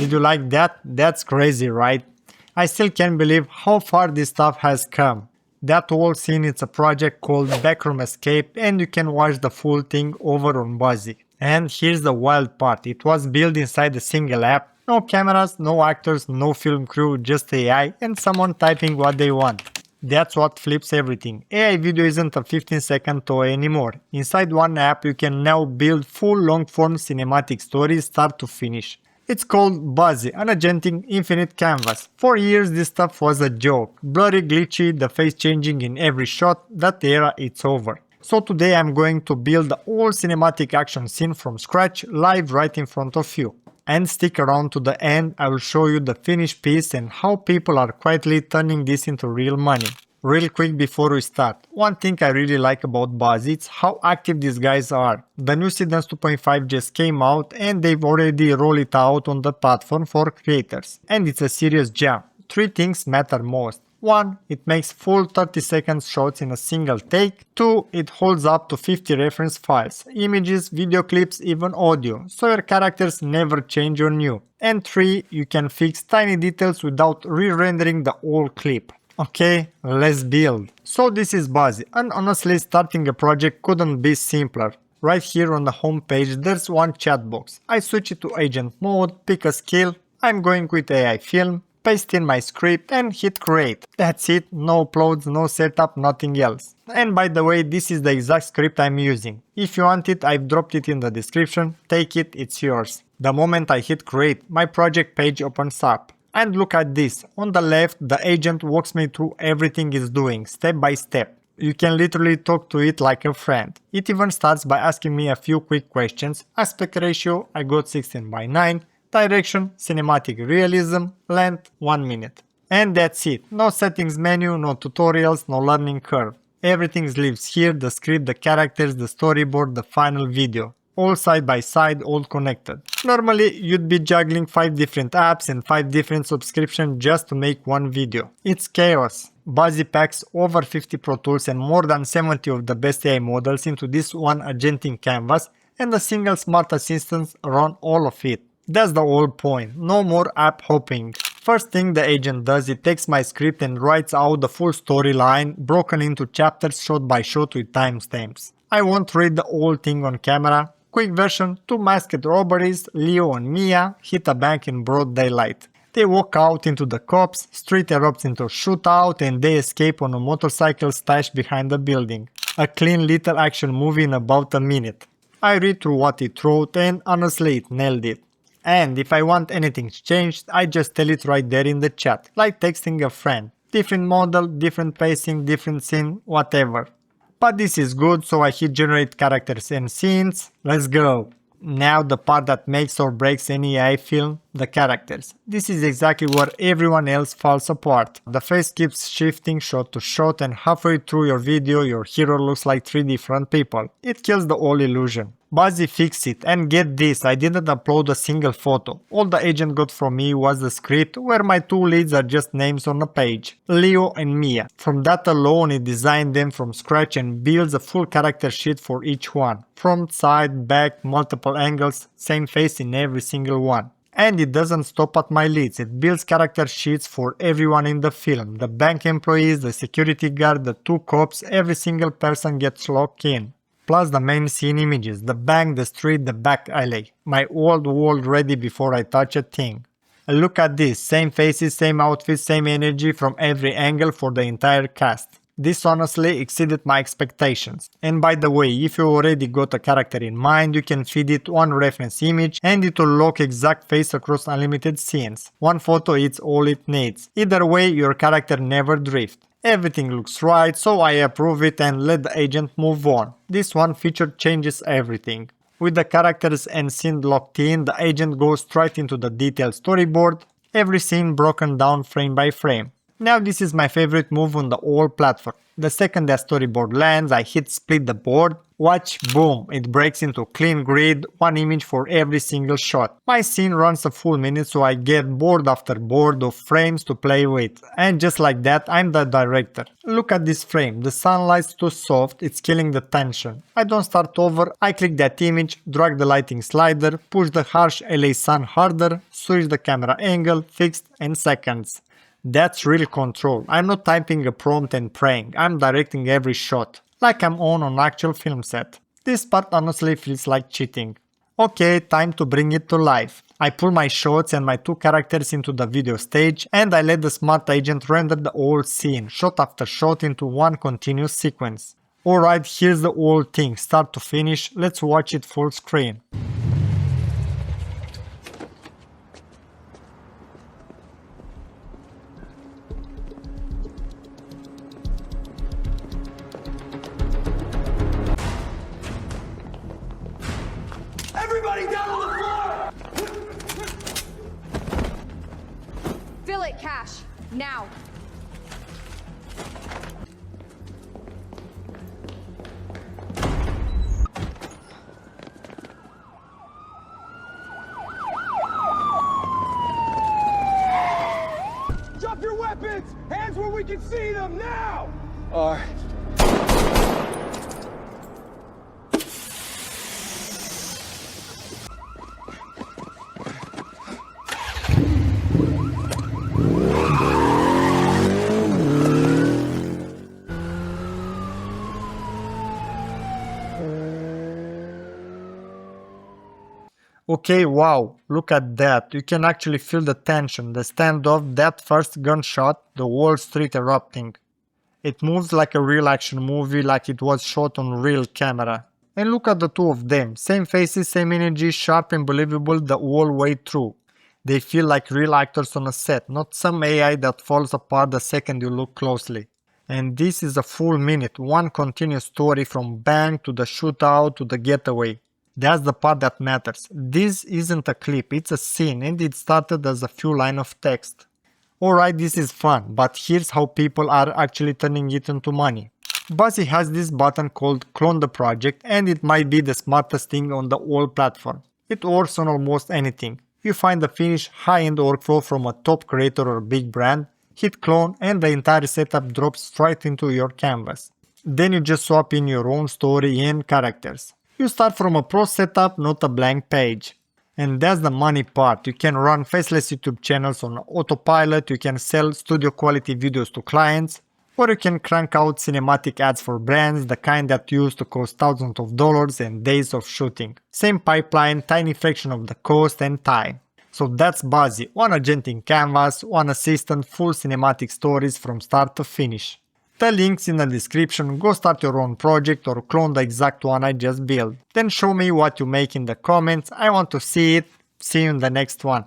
Did you like that? That's crazy, right? I still can't believe how far this stuff has come. That whole scene is a project called Backroom Escape, and you can watch the full thing over on Buzzy. And here's the wild part, it was built inside a single app. No cameras, no actors, no film crew, just AI and someone typing what they want. That's what flips everything. AI video isn't a 15-second toy anymore. Inside one app you can now build full long-form cinematic stories start to finish. It's called Buzzy, an agentic infinite canvas. For years this stuff was a joke. Blurry, glitchy, the face changing in every shot, that era it's over. So today I'm going to build the whole cinematic action scene from scratch, live right in front of you. And stick around to the end, I will show you the finished piece and how people are quietly turning this into real money. Real quick before we start, one thing I really like about Buzzy is how active these guys are. The new Seedance 2.5 just came out and they've already rolled it out on the platform for creators. And it's a serious jam. Three things matter most. 1. It makes full 30-second shots in a single take. 2. It holds up to 50 reference files, images, video clips, even audio, so your characters never change on you. And 3. You can fix tiny details without re-rendering the whole clip. Okay, let's build. So this is Buzzy, and honestly starting a project couldn't be simpler. Right here on the home page there's one chat box. I switch it to agent mode, pick a skill, I'm going with AI film, paste in my script and hit create. That's it, no uploads, no setup, nothing else. And by the way, this is the exact script I'm using. If you want it, I've dropped it in the description, take it, it's yours. The moment I hit create, my project page opens up. And look at this, on the left the agent walks me through everything it's doing, step by step. You can literally talk to it like a friend. It even starts by asking me a few quick questions. Aspect ratio, I got 16:9. Direction, cinematic realism, length, 1 minute. And that's it. No settings menu, no tutorials, no learning curve. Everything lives here, the script, the characters, the storyboard, the final video. All side by side, all connected. Normally, you'd be juggling 5 different apps and 5 different subscriptions just to make one video. It's chaos. Buzzy packs over 50 Pro Tools and more than 70 of the best AI models into this one agentic canvas, and a single smart assistant run all of it. That's the whole point, no more app hopping. First thing the agent does, it takes my script and writes out the full storyline, broken into chapters shot by shot with timestamps. I won't read the whole thing on camera. Quick version, 2 masked robberies, Leo and Mia hit a bank in broad daylight. They walk out into the cops, street erupts into a shootout and they escape on a motorcycle stashed behind the building. A clean little action movie in about a minute. I read through what it wrote and honestly it nailed it. And if I want anything changed, I just tell it right there in the chat, like texting a friend. Different model, different pacing, different scene, whatever. But this is good, so I hit generate characters and scenes. Let's go. Now the part that makes or breaks any AI film, the characters. This is exactly where everyone else falls apart. The face keeps shifting shot to shot and halfway through your video your hero looks like 3 different people. It kills the whole illusion. Buzzy fixed it, and get this, I didn't upload a single photo. All the agent got from me was the script where my 2 leads are just names on a page, Leo and Mia. From that alone it designed them from scratch and builds a full character sheet for each one. Front, side, back, multiple angles, same face in every single one. And it doesn't stop at my leads, it builds character sheets for everyone in the film. The bank employees, the security guard, the 2 cops, every single person gets locked in. Plus the main scene images, the bank, the street, the back alley. My old world ready before I touch a thing. Look at this, same faces, same outfits, same energy from every angle for the entire cast. This honestly exceeded my expectations. And by the way, if you already got a character in mind, you can feed it one reference image and it will lock exact face across unlimited scenes. One photo is all it needs. Either way, your character never drifts. Everything looks right, so I approve it and let the agent move on. This one feature changes everything. With the characters and scene locked in, the agent goes straight into the detailed storyboard, every scene broken down frame by frame. Now this is my favorite move on the whole platform. The second the storyboard lands, I hit split the board. Watch, boom, it breaks into clean grid, one image for every single shot. My scene runs a full minute, so I get board after board of frames to play with. And just like that, I'm the director. Look at this frame, the sunlight's too soft, it's killing the tension. I don't start over, I click that image, drag the lighting slider, push the harsh LA sun harder, switch the camera angle, fixed in seconds. That's real control. I'm not typing a prompt and praying, I'm directing every shot, like I'm on an actual film set. This part honestly feels like cheating. Okay, time to bring it to life. I pull my shots and my two characters into the video stage and I let the smart agent render the whole scene, shot after shot into one continuous sequence. Alright, here's the whole thing, start to finish, let's watch it full screen. Everybody down on the floor! Fill it, Cash. Now. Drop your weapons! Hands where we can see them, now! Alright. Okay, wow, look at that, you can actually feel the tension, the standoff, that first gunshot, the whole street erupting. It moves like a real action movie, like it was shot on real camera. And look at the two of them, same faces, same energy, sharp and believable the whole way through. They feel like real actors on a set, not some AI that falls apart the second you look closely. And this is a full minute, one continuous story from bang to the shootout to the getaway. That's the part that matters. This isn't a clip, it's a scene and it started as a few lines of text. Alright, this is fun, but here's how people are actually turning it into money. Buzzy has this button called Clone the Project and it might be the smartest thing on the whole platform. It works on almost anything. You find the finished high-end workflow from a top creator or big brand, hit clone and the entire setup drops straight into your canvas. Then you just swap in your own story and characters. You start from a pro setup, not a blank page. And that's the money part. You can run faceless YouTube channels on autopilot, you can sell studio quality videos to clients, or you can crank out cinematic ads for brands, the kind that used to cost thousands of dollars and days of shooting. Same pipeline, tiny fraction of the cost and time. So that's Buzzy, one agentic canvas, one assistant, full cinematic stories from start to finish. The link's in the description, go start your own project or clone the exact one I just built. Then show me what you make in the comments, I want to see it. See you in the next one.